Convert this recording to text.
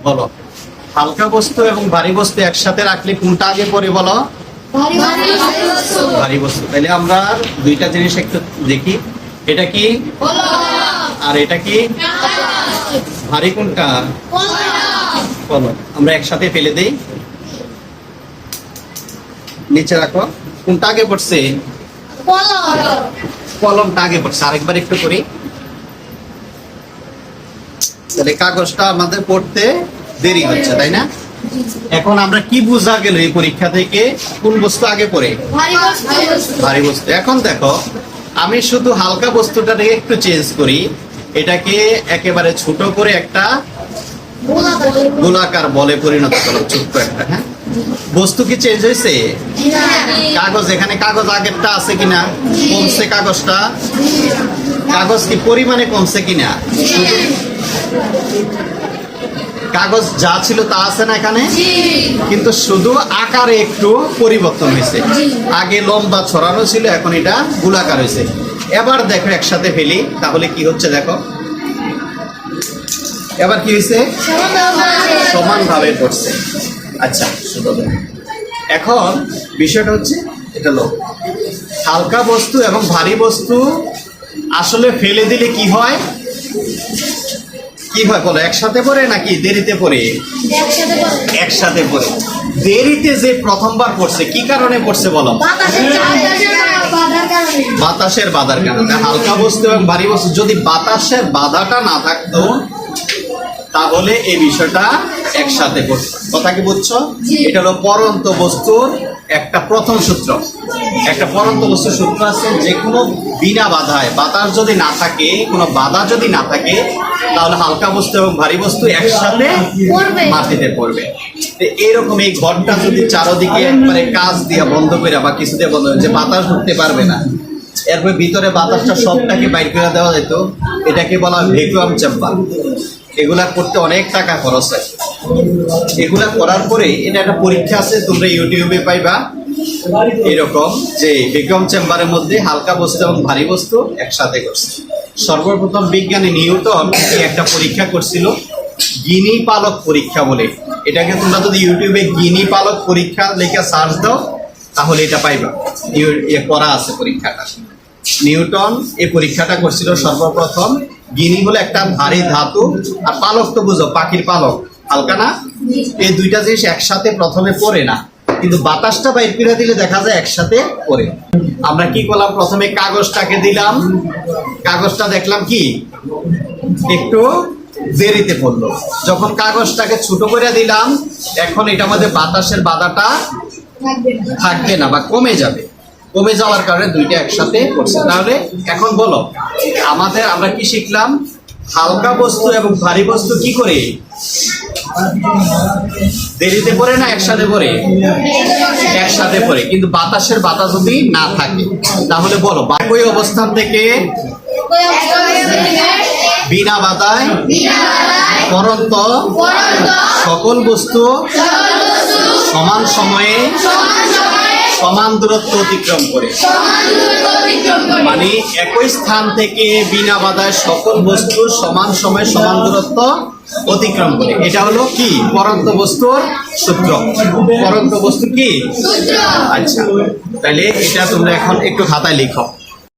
বলো হালকা বস্তু এবং ভারী বস্তু একসাথে রাখলে কোনটা আগে পড়ে বলো? ভারী বস্তু। তাহলে আমরা দুইটা জিনিস একটু দেখি, এটা কি আর এটা কি? ভারী কোনটা? কলম। আমরা একসাথে ফেলে দেই, নিচে রাখো। কোনটা আগে পড়ছে? কলমটা আগে পড়ছে। আরেকবার একটু করি, তাহলে কাগজটা আমাদের পড়তে দেরি হচ্ছে, তাই না? এখন আমরা কি বোঝা গেল এই পরীক্ষা থেকে? কোন বস্তু আগে পড়ে? ভারী বস্তু। এখন দেখো, আমি শুধু হালকা বস্তুটাকে একটু চেঞ্জ করি, এটাকে একেবারে ছোট করে একটা গোলাকার বলে পরিণত করলাম, ছোট্ট একটা। হ্যাঁ, বস্তু কি চেঞ্জ হয়েছে? কাগজ, এখানে কাগজ আগেরটা আছে কিনা? কমছে কাগজটা? কাগজ কি পরিমাণে কমছে কিনা? কাগজ যা ছিল তা আছে না এখানে, কিন্তু শুধু আকারে একটু পরিবর্তন হয়েছে। আগে লম্বা ছড়ানো ছিল, এখন এটা গোলাকার হয়েছে। এবার দেখো একসাথে ফেলি, তাহলে কি হচ্ছে দেখো। এবার কি হয়েছে? সমান ভাবে পড়ছে। আচ্ছা, এখন বিষয়টা হচ্ছে এটা হলো হালকা বস্তু এবং ভারী বস্তু আসলে ফেলে দিলে কি হয়? কি হয় বলো? একসাথে পড়ে নাকি দেরিতে পড়ে? একসাথে পড়ে। দেরিতে যে প্রথমবার পড়ছে, কি কারণে পড়ছে বলো? বাতাসের বাধার কারণে। হালকা বস্তু এবং ভারী বস্তু যদি বাতাসের বাধাটা না থাকতো, তাহলে এই বিষয়টা একসাথে পড়তো। কথা কি বুঝছো? এটা হলো পরন্ত বস্তুর একটা প্রথম সূত্র। একটা পরন্ত বস্তুর সূত্র আছে, যে কোনো বিনা বাধায়, বাতাস যদি না থাকে, কোনো বাধা যদি না থাকে, তাহলে হালকা বস্তু এবং ভারী বস্তু একসাথে মাটিতে পড়বে। এইরকম এই ঘরটা যদি চারদিকে একবারে কাঁচ দিয়ে বন্ধ করে বা কিছু দিয়ে বন্ধ, যে বাতাস ঢুকতে পারবে না, এরপর ভিতরে বাতাসটা সবটাকে বাইর করে দেওয়া যেত, এটাকে বলা হয় ভ্যাকুয়াম চেম্বার। এগুলা করতে অনেক টাকা খরচ হয়। এগুলা করার পরে এটা একটা পরীক্ষা আছে, তোমরা ইউটিউবে পাইবা, এরকম যে ভ্যাকুয়াম চেম্বারের মধ্যে হালকা বস্তু এবং ভারী বস্তু একসাথে করছে। সর্বপ্রথম বিজ্ঞানী নিউটন একটা পরীক্ষা করছিল, গিনি পালক পরীক্ষা বলে। এটাকে তোমরা যদি ইউটিউবে গিনি পালক পরীক্ষা লেখা সার্চ দাও, তাহলে এটা পাইবা, করা আছে পরীক্ষাটা। নিউটন এই পরীক্ষাটা করছিল সর্বপ্রথম। গিনি হলো একটা ভারী ধাতু, আর পালক তো বুঝো, পাখির পালক, হালকা না? এই দুইটা জিনিস একসাথে প্রথমে পড়ে না, কিন্তু বাতাসটা বাইর করে দিলে দেখা যায় একসাথে পড়ে। আমরা কি করলাম? প্রথমে কাগজটাকে দিলাম, কাগজটা দেখলাম কি একটু দেরিতে পড়লো। যখন কাগজটাকে ছোট করে দিলাম, এখন এটা মধ্যে বাতাসের বাধাটা থাকবে না বা কমে যাবে। কমে যাওয়ার কারণে দুইটা একসাথে পড়ছে। তাহলে এখন বলো, আমরা কি শিখলাম? হালকা বস্তু এবং ভারী বস্তু কি করে দেরিতে পড়ে না একসাথে পড়ে? একসাথে পড়ে, কিন্তু বাতাসের বাধা যদি না থাকে, তাহলে বলো একই অবস্থান থেকে বিনা বাধায় পরন্ত সকল বস্তু সমান সময়ে সমান দূরত্ব অতিক্রম করে। মানে একই স্থান থেকে বিনা বাধায় সকল বস্তু সমান সময়ে সমান দূরত্ব অতিক্রম করে। এটা হলো কি? পরন্ত বস্তুর সূত্র। পরন্ত বস্তু কি? আচ্ছা, তাহলে এটা তোমরা এখন একটু খাতায় লিখো।